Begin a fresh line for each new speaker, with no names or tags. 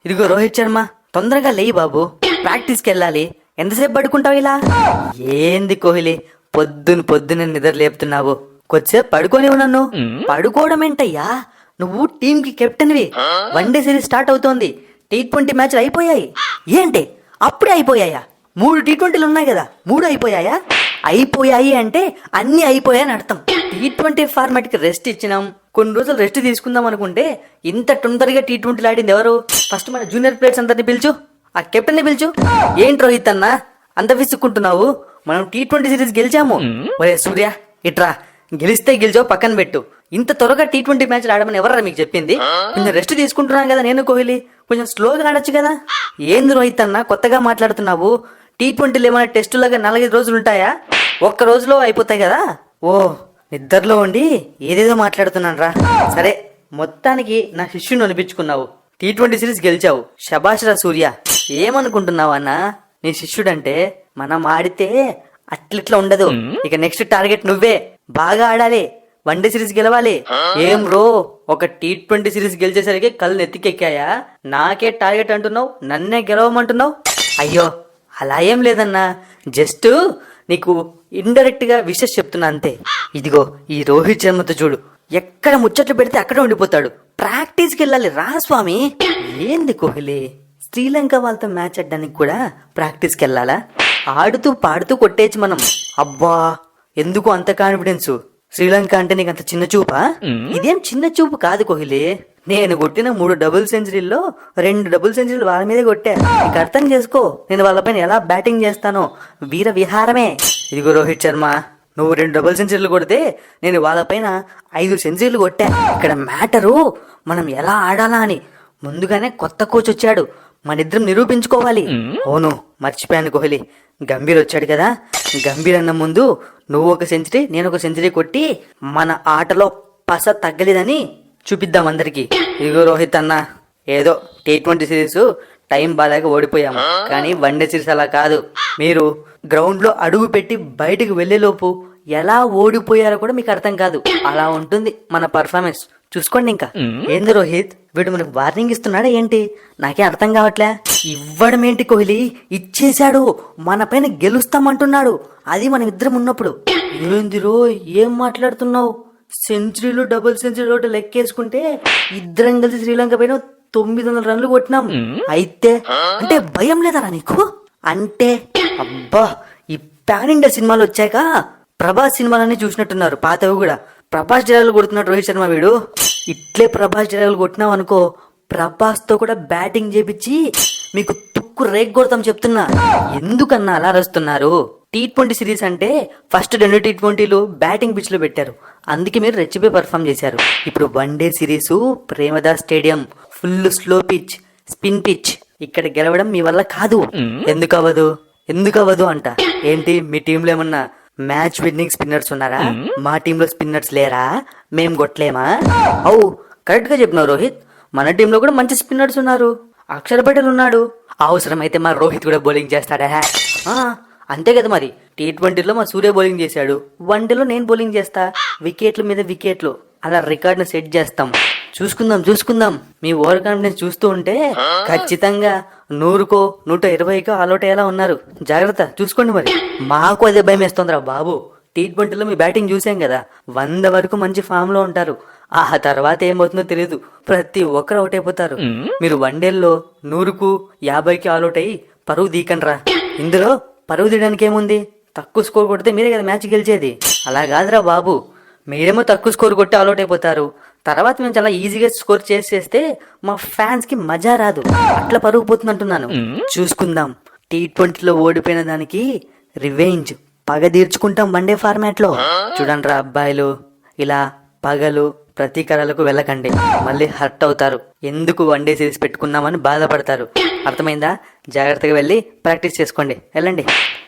ఇదిగో రోహిత్ శర్మ, తొందరగా లేయి బాబు, ప్రాక్టీస్కి వెళ్ళాలి. ఎంతసేపు పడుకుంటావు ఇలా? ఏంది కోహ్లీ, పొద్దున నిద్ర లేపుతున్నావు? కొద్దిసేపు పడుకోనివ్వు నన్ను. పడుకోవడం ఏంటయ్యా, నువ్వు టీమ్ కి కెప్టెన్వి. వన్డే సిరీస్ స్టార్ట్ అవుతోంది, T20 మ్యాచ్లు అయిపోయాయి. ఏంటి అప్పుడే అయిపోయాయా? 3 T20లు ఉన్నాయి కదా, 3 అయిపోయాయా? అయిపోయాయి అంటే అన్ని అయిపోయాయని అర్థం. T20 ఫార్మాట్ కి రెస్ట్ ఇచ్చినాం, కొన్ని రోజులు రెస్ట్ తీసుకుందాం అనుకుంటే ఇంత తొందరగా T20లు ఆడింది ఎవరు? ఫస్ట్ మన జూనియర్ ప్లేయర్స్ అందరిని పిలుచు, ఆ కెప్టెన్ ని పిలుచు. ఏంటి రోహిత్ అన్న అంత విసుక్కుంటున్నావు? మనం T20 సిరీస్ గెలిచాము. ఒరే సూర్య ఇట్రా, గెలిస్తే గెలిచావు పక్కన పెట్టు. ఇంత త్వరగా T20 మ్యాచ్లు ఆడమని ఎవరా మీకు చెప్పింది? కొంచెం రెస్ట్ తీసుకుంటున్నాను కదా నేను, కోహ్లీ కొంచెం స్లోగా ఆడొచ్చు కదా. ఏంది రోహిత్ అన్న కొత్తగా మాట్లాడుతున్నావు? T20లు ఏమైనా టెస్టులాగా 4-5 రోజులు ఉంటాయా? ఒక్క రోజులో అయిపోతాయి కదా. ఓ, నిద్రలో ఉండి ఏదేదో మాట్లాడుతున్నాను రా. సరే, మొత్తానికి నా శిష్యుని అనిపించుకున్నావు, T20 సిరీస్ గెలిచావు, శభాష్ రా సూర్య. ఏమనుకుంటున్నావు అన్న, నీ శిష్యుడంటే మనం ఆడితే అట్లిట్లా ఉండదు. ఇక నెక్స్ట్ టార్గెట్ నువ్వే, బాగా ఆడాలి, వన్డే సిరీస్ గెలవాలి. ఏం రో, ఒక T20 సిరీస్ గెలిచేసరికి కళ్ళు నెత్తికెక్కాయా? నాకే టార్గెట్ అంటున్నావు, నన్నే గెలవమంటున్నావు. అయ్యో అలా ఏం లేదన్నా, జస్ట్ నీకు ఇండైరెక్ట్ గా విషెస్ చెప్తున్నా అంతే. ఇదిగో ఈ రోహిత్ శర్మతో చూడు, ఎక్కడ ముచ్చట్లు పెడితే అక్కడ ఉండిపోతాడు. ప్రాక్టీస్కి వెళ్ళాలి రా స్వామి. ఏంది కోహ్లీ, శ్రీలంక వాళ్ళతో మ్యాచ్ ఆడడానికి కూడా ప్రాక్టీస్కి వెళ్ళాలా? ఆడుతూ పాడుతూ కొట్టేయచ్చు మనం. అబ్బా, ఎందుకు అంత కాన్ఫిడెన్స్? శ్రీలంక అంటే నీకు అంత చిన్న చూపా? ఇదేం చిన్న చూపు కాదు కోహ్లీ. నేను కొట్టిన 3 డబుల్ సెంచరీల్లో 2 డబుల్ సెంచరీలు వాళ్ళ మీదే కొట్టా. నీకు అర్థం చేసుకో నేను వాళ్ళపైన ఎలా బ్యాటింగ్ చేస్తానో, వీర విహారమే. ఇదిగో రోహిత్ శర్మ, నువ్వు 2 డబుల్ సెంచరీలు కొడితే నేను వాళ్ళపైన 5 సెంచరీలు కొట్టా. ఇక్కడ మ్యాటరు మనం ఎలా ఆడాలా అని. ముందుగానే కొత్త కోచ్ వచ్చాడు, మనిద్దరం నిరూపించుకోవాలి. అవును మర్చిపోయాను కోహ్లీ, గంభీర్ వచ్చాడు కదా. గంభీర్ అన్న ముందు నువ్వు ఒక సెంచరీ నేను ఒక సెంచరీ కొట్టి మన ఆటలో పస తగ్గలేదని చూపిద్దాం అందరికి. ఇదిగో రోహిత్ అన్న, ఏదో T20 సిరీస్ టైం బాగా ఓడిపోయాము, కానీ వన్డే సిరీస్ అలా కాదు. మీరు గ్రౌండ్ లో అడుగు పెట్టి బయటకు వెళ్లేలోపు ఎలా ఓడిపోయారో కూడా మీకు అర్థం కాదు. అలా ఉంటుంది మన పర్ఫార్మెన్స్. చూసుకోండి ఇంకా. ఏంది రోహిత్, వీడు మనకు వార్నింగ్ ఇస్తున్నాడా ఏంటి? నాకే అర్థం కావట్లే. ఇవ్వడం ఏంటి కోహ్లీ, ఇచ్చేశాడు, మన పైన గెలుస్తామంటున్నాడు. అది మనం ఇద్దరం ఉన్నప్పుడు. ఏంది రో, ఏం మాట్లాడుతున్నావు? సెంచరీలు డబుల్ సెంచరీ ఒకటి లెక్కేసుకుంటే ఇద్దరం కలిసి శ్రీలంక పైన 900 రన్లు కొట్టినాం. అయితే అంటే భయం లేదరా నీకు? అంటే అబ్బా, ఈ పాన్ ఇండియా సినిమాలు వచ్చాక ప్రభాస్ సినిమాలన్నీ చూసినట్టున్నారు పాతవి కూడా. ప్రభాస్ డైలాగులు కొడుతున్నాడు రోహిత్ శర్మ వీడు. ఇట్లే ప్రభాస్ డైలాగులు కొట్టినావు అనుకో, ప్రభాస్ తో కూడా బ్యాటింగ్ చేపించి మీకు తుక్కు రేగ్ కొడతాం చెప్తున్నా. ఎందుకన్నా అలా అరుస్తున్నారు? T20 సిరీస్ అంటే ఫస్ట్ 2 T20లు బ్యాటింగ్ పిచ్ లో పెట్టారు, అందుకే మీరు రెచ్చిపోయి పర్ఫామ్ చేశారు. ఇప్పుడు one day series Premadasa stadium, full slow pitch, spin pitch. ఇక్కడ గెలవడం మీ వల్ల కాదు. ఎందుకు అవ్వదు అంట. ఏంటి మీ టీంలో ఏమన్నా మ్యాచ్ విన్నింగ్ స్పిన్నర్స్ ఉన్నారా? మా టీంలో స్పిన్నర్స్ లేరా? మేం కొట్టలేమా? అవు కరెక్ట్ గా చెప్పినావు రోహిత్, మన టీంలో కూడా మంచి స్పిన్నర్స్ ఉన్నారు. అక్షర్ పటేల్ ఉన్నాడు, అవసరమైతే మా రోహిత్ కూడా బౌలింగ్ చేస్తాడా? అంతే కదా మరి. T20లో మా సూర్య బౌలింగ్ చేశాడు, వన్డేలో నేను బౌలింగ్ చేస్తా. వికెట్ల మీద వికెట్లు, అలా రికార్డును సెట్ చేస్తాం. చూసుకుందాం. మీ ఓవర్ కాన్ఫిడెన్స్ చూస్తూ ఉంటే ఖచ్చితంగా 100కో 120కో ఆల్అౌట్ అయ్యేలా ఉన్నారు. జాగ్రత్త చూసుకోండి మరి. మాకు అదే భయం వేస్తుందిరా బాబు. T20లో మీ బ్యాటింగ్ చూసాం కదా, 100 వరకు మంచి ఫామ్ లో ఉంటారు. ఆ తర్వాత ఏమవుతుందో తెలియదు, ప్రతి ఒక్కరు అవుట్ అయిపోతారు. మీరు వన్డేల్లో 100కు 50కి ఆల్అౌట్ అయ్యి పరువు దీకండ్రా. ఇందులో పరువు తీయడానికి ఏముంది? తక్కువ స్కోర్ కొడితే మీరే కదా మ్యాచ్ గెలిచేది. అలా కాదురా బాబు, మీరేమో తక్కువ స్కోర్ కొట్టి ఆల్అౌట్ అయిపోతారు. తర్వాత మేము చాలా ఈజీగా స్కోర్ చేస్తే మా ఫ్యాన్స్ కి మజా రాదు. అట్లా పరుగు పోతుంది అంటున్నాను. చూసుకుందాం. T20లో ఓడిపోయిన దానికి రివెంజ్, పగ తీర్చుకుంటాం వన్డే ఫార్మాట్ లో. చూడండి రా అబ్బాయిలు, ఇలా పగలు ప్రతీకారాలకు వెళ్ళకండి, మళ్ళీ హర్ట్ అవుతారు. ఎందుకు వన్డే సిరీస్ పెట్టుకున్నామని బాధపడతారు. అర్థమైందా? జాగ్రత్తగా వెళ్ళి ప్రాక్టీస్ చేసుకోండి, వెళ్ళండి.